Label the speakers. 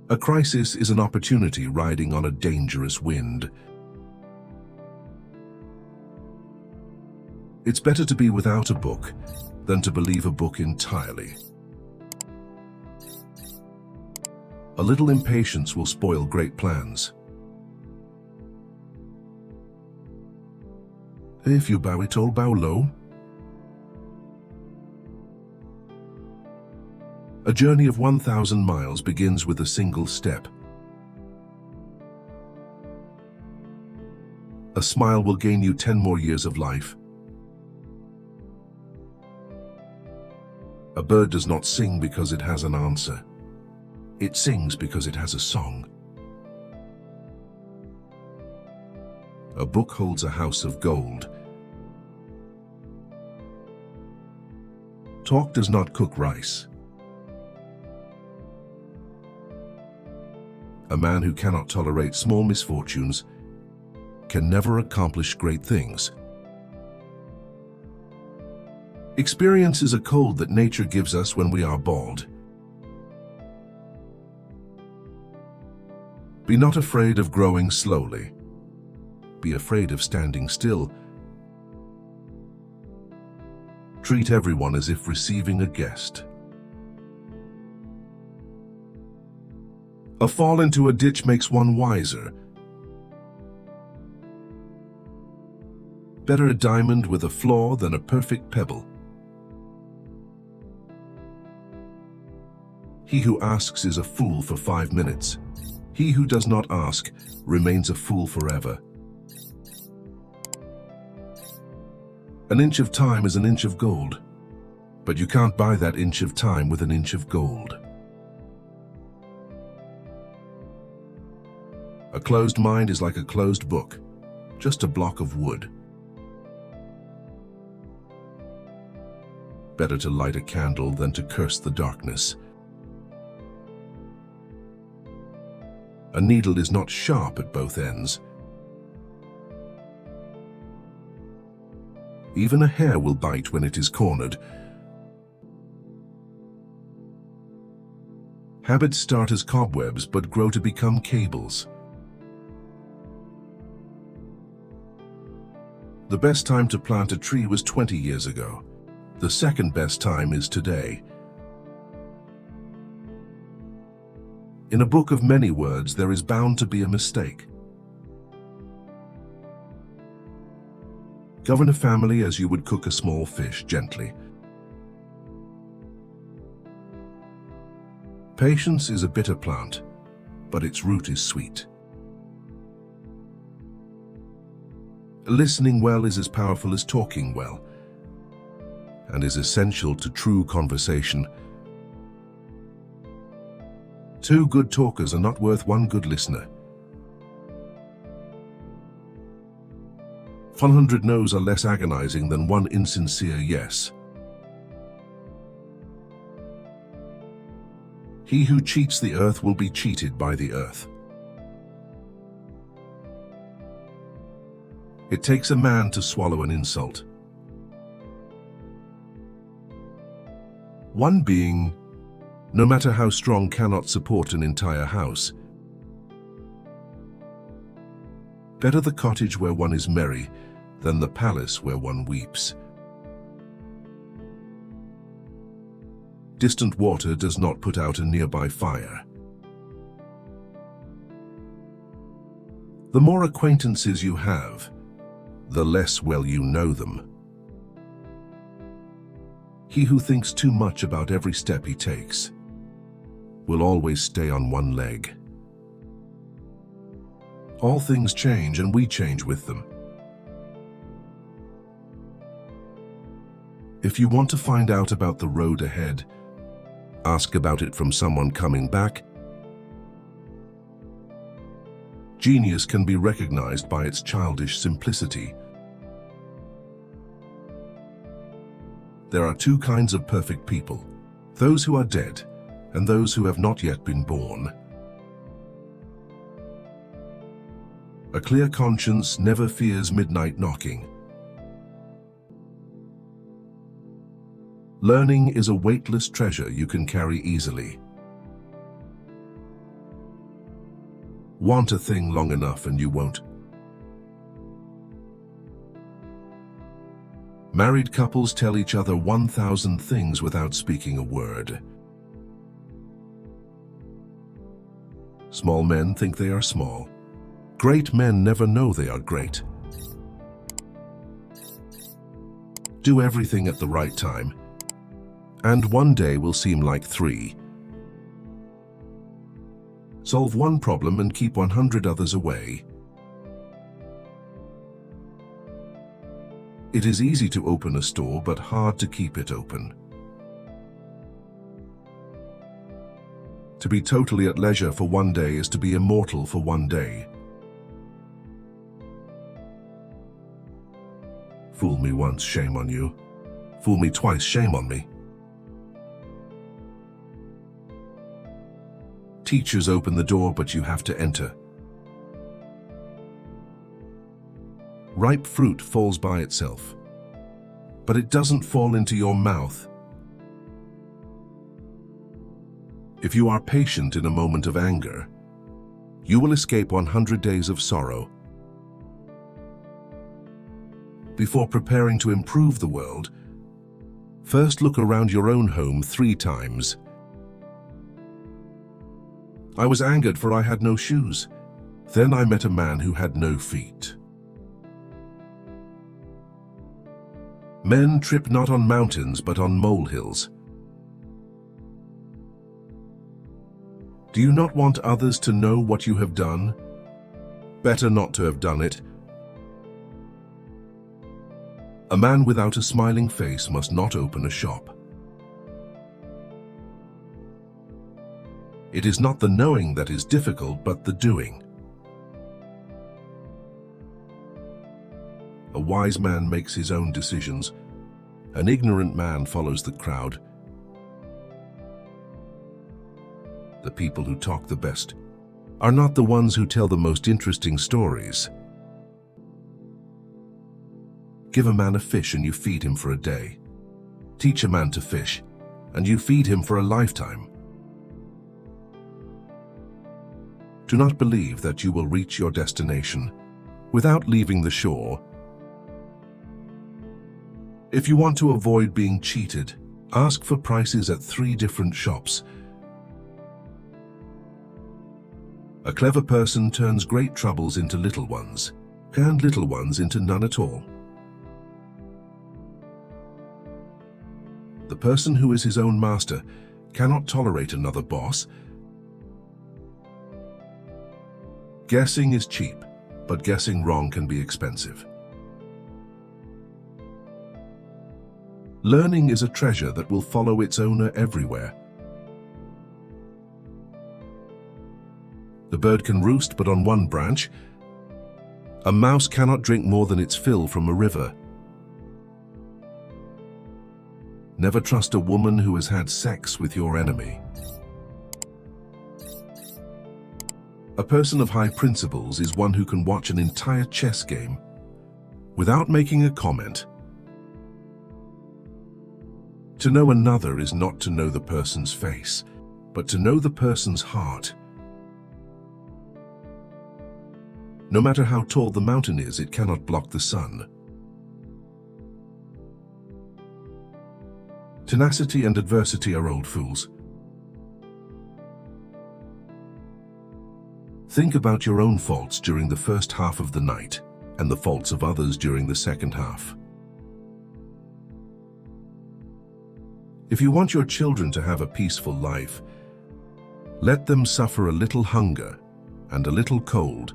Speaker 1: A crisis is an opportunity riding on a dangerous wind. It's better to be without a book than to believe a book entirely. A little impatience will spoil great plans. If you bow it all, bow low. A journey of 1,000 miles begins with a single step. A smile will gain you 10 more years of life. A bird does not sing because it has an answer. It sings because it has a song. A book holds a house of gold. Talk does not cook rice. A man who cannot tolerate small misfortunes can never accomplish great things. Experience is a cold that nature gives us when we are bald. Be not afraid of growing slowly. Be afraid of standing still. Treat everyone as if receiving a guest. A fall into a ditch makes one wiser. Better a diamond with a flaw than a perfect pebble. He who asks is a fool for 5 minutes. He who does not ask remains a fool forever. An inch of time is an inch of gold, but you can't buy that inch of time with an inch of gold. A closed mind is like a closed book, just a block of wood. Better to light a candle than to curse the darkness. A needle is not sharp at both ends. Even a hair will bite when it is cornered. Habits start as cobwebs but grow to become cables. The best time to plant a tree was 20 years ago. The second best time is today. In a book of many words, there is bound to be a mistake. Govern a family as you would cook a small fish, gently. Patience is a bitter plant, but its root is sweet. Listening well is as powerful as talking well, and is essential to true conversation. 2 good talkers are not worth 1 good listener. 100 no's are less agonizing than 1 insincere yes. He who cheats the earth will be cheated by the earth. It takes a man to swallow an insult. One being, no matter how strong, cannot support an entire house. Better the cottage where one is merry than the palace where one weeps. Distant water does not put out a nearby fire. The more acquaintances you have, the less well you know them. He who thinks too much about every step he takes will always stay on one leg. All things change and we change with them. If you want to find out about the road ahead, ask about it from someone coming back. Genius can be recognized by its childish simplicity. There are 2 kinds of perfect people: those who are dead and those who have not yet been born. A clear conscience never fears midnight knocking. Learning is a weightless treasure you can carry easily. Want a thing long enough and you won't. Married couples tell each other 1,000 things without speaking a word. Small men think they are small. Great men never know they are great. Do everything at the right time, and one day will seem like 3. Solve one problem and keep 100 others away. It is easy to open a store, but hard to keep it open. To be totally at leisure for one day is to be immortal for one day. Fool me once, shame on you. Fool me twice, shame on me. Teachers open the door, but you have to enter. Ripe fruit falls by itself, but it doesn't fall into your mouth. If you are patient in a moment of anger, you will escape 100 days of sorrow. Before preparing to improve the world, first look around your own home 3 times. I was angered for I had no shoes. Then I met a man who had no feet. Men trip not on mountains, but on molehills. Do you not want others to know what you have done? Better not to have done it. A man without a smiling face must not open a shop. It is not the knowing that is difficult, but the doing. A wise man makes his own decisions. An ignorant man follows the crowd. The people who talk the best are not the ones who tell the most interesting stories. Give a man a fish and you feed him for a day. Teach a man to fish and you feed him for a lifetime. Do not believe that you will reach your destination without leaving the shore. If you want to avoid being cheated, ask for prices at 3 different shops. A clever person turns great troubles into little ones, and little ones into none at all. The person who is his own master cannot tolerate another boss. Guessing is cheap, but guessing wrong can be expensive. Learning is a treasure that will follow its owner everywhere. The bird can roost but on one branch. A mouse cannot drink more than its fill from a river. Never trust a woman who has had sex with your enemy. A person of high principles is one who can watch an entire chess game without making a comment. To know another is not to know the person's face, but to know the person's heart. No matter how tall the mountain is, it cannot block the sun. Tenacity and adversity are old fools. Think about your own faults during the first half of the night and the faults of others during the second half. If you want your children to have a peaceful life, let them suffer a little hunger and a little cold